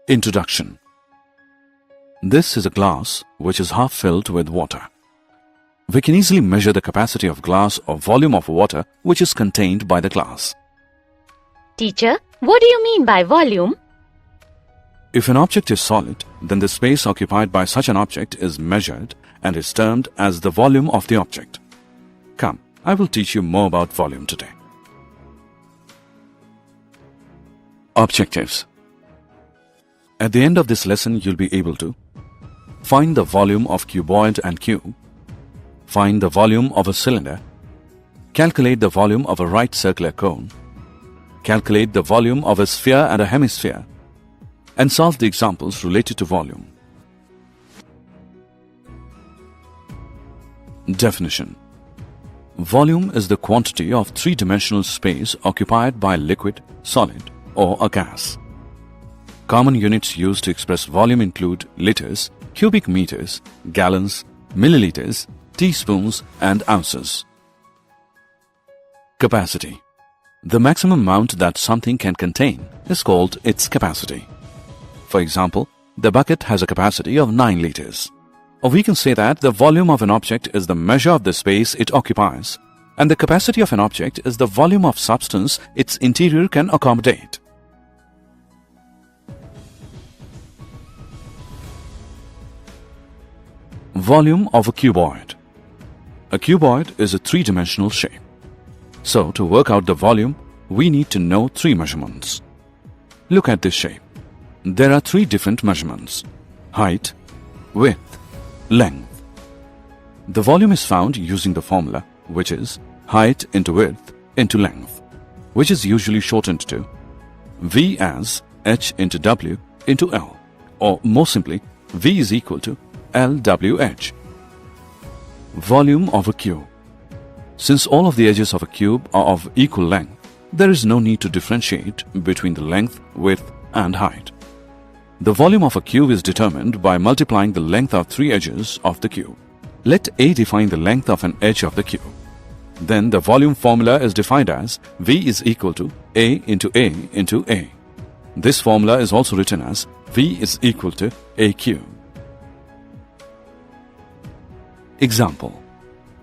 Introduction. This is a glass which is half filled with water. We can easily measure the capacity of glass or volume of water which is contained by the glass. Teacher, what do you mean by volume? If an object is solid, then the space occupied by such an object is measured and is termed as the volume of the object. Come, I will teach you more about volume today. Objectives. At the end of this lesson, you'll be able to find the volume of cuboid and cube, find the volume of a cylinder, calculate the volume of a right circular cone, calculate the volume of a sphere and a hemisphere, and solve the examples related to volume. Definition. Volume is the quantity of three-dimensional space occupied by a liquid, solid, or a gas. Common units used to express volume include liters, cubic meters, gallons, milliliters, teaspoons, and ounces. Capacity. The maximum amount that something can contain is called its capacity. For example, the bucket has a capacity of 9 liters. Or we can say that the volume of an object is the measure of the space it occupies, and the capacity of an object is the volume of substance its interior can accommodate. Volume of a cuboid. A cuboid is a three-dimensional shape. So, to work out the volume, we need to know three measurements. Look at this shape. There are three different measurements: height, width, length. The volume is found using the formula, which is height into width into length, which is usually shortened to V as h into w into L, or more simply, V is equal to LWH. Volume of a cube. Since all of the edges of a cube are of equal length, there is no need to differentiate between the length, width, and height. The volume of a cube is determined by multiplying the length of three edges of the cube. Let A define the length of an edge of the cube. Then the volume formula is defined as V is equal to A into A into A. This formula is also written as V is equal to A cube. Example.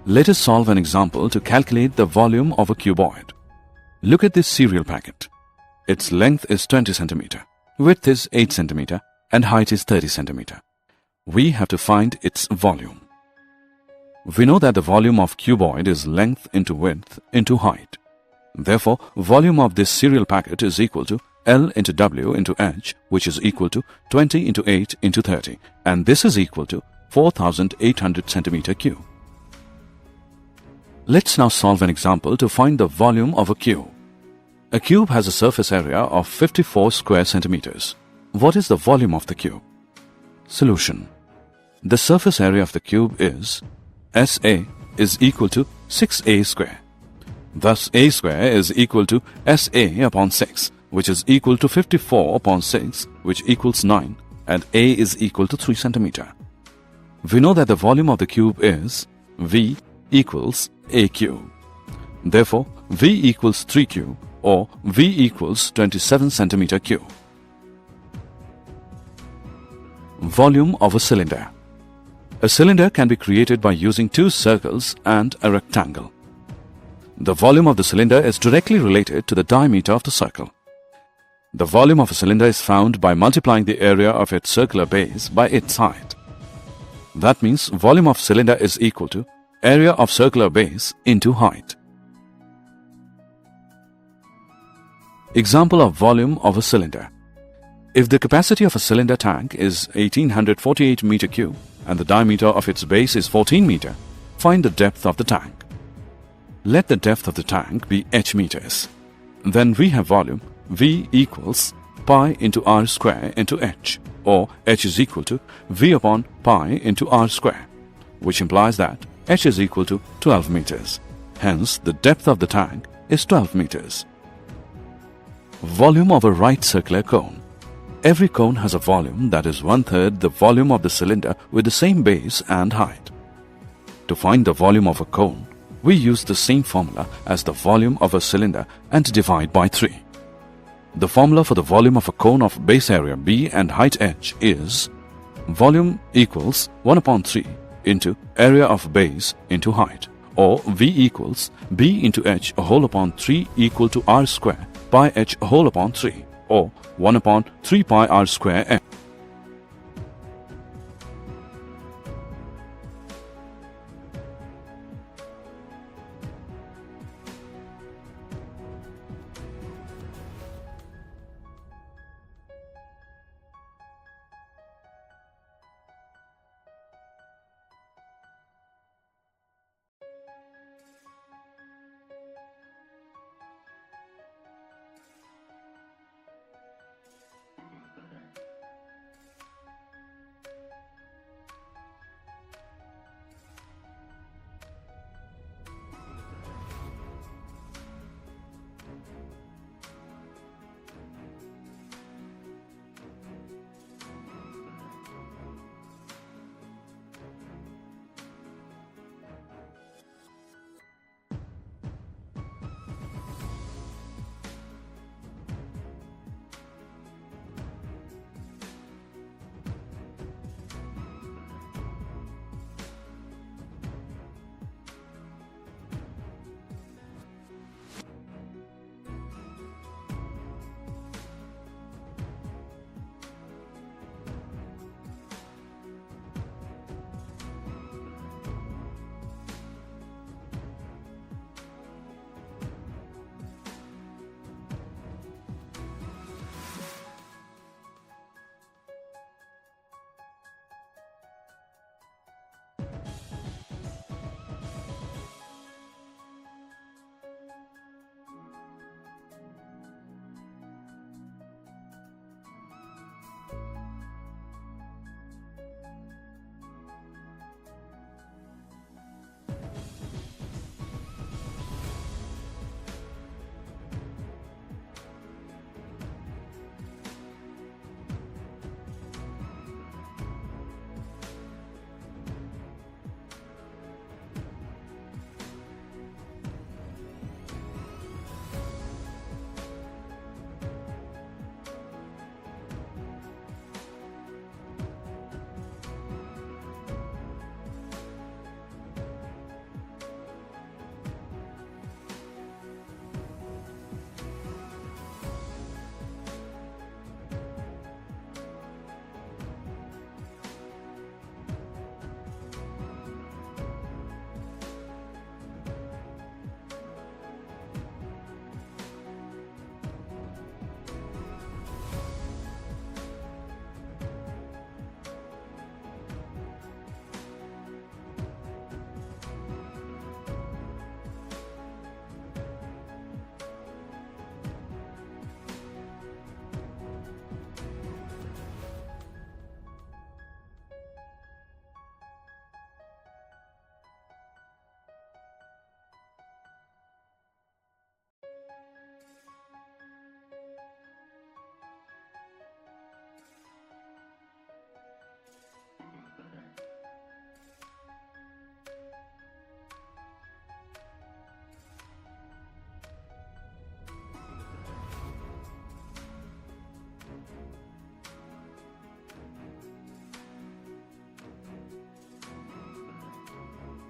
Let us solve an example to calculate the volume of a cuboid. Look at this cereal packet. Its length is 20 cm, width is 8 cm, and height is 30 cm. We have to find its volume. We know that the volume of cuboid is length into width into height. Therefore, volume of this cereal packet is equal to L into W into H, which is equal to 20 into 8 into 30, and this is equal to 4,800 centimeter cube. Let's now solve an example to find the volume of a cube. A cube has a surface area of 54 square centimeters. What is the volume of the cube? Solution. The surface area of the cube is SA is equal to 6A square. Thus, A square is equal to SA upon 6, which is equal to 54 upon 6, which equals 9, and A is equal to 3 centimeter. We know that the volume of the cube is V equals A cube. Therefore, V equals 3 cube, or V equals 27 centimeter cube. Volume of a cylinder. A cylinder can be created by using two circles and a rectangle. The volume of the cylinder is directly related to the diameter of the circle. The volume of a cylinder is found by multiplying the area of its circular base by its height. That means volume of cylinder is equal to area of circular base into height. Example of volume of a cylinder. If the capacity of a cylinder tank is 1848 meter cube and the diameter of its base is 14 meter, find the depth of the tank. Let the depth of the tank be h meters. Then we have volume V equals pi into r square into h, or h is equal to V upon pi into r square, which implies that h is equal to 12 meters. Hence, the depth of the tank is 12 meters. Volume of a right circular cone. Every cone has a volume that is 1/3 the volume of the cylinder with the same base and height. To find the volume of a cone, we use the same formula as the volume of a cylinder and divide by 3. The formula for the volume of a cone of base area B and height h is volume equals 1 upon 3 into area of base into height, or V equals B into h whole upon 3 equal to r square pi h whole upon 3, or 1 upon 3 pi r square h.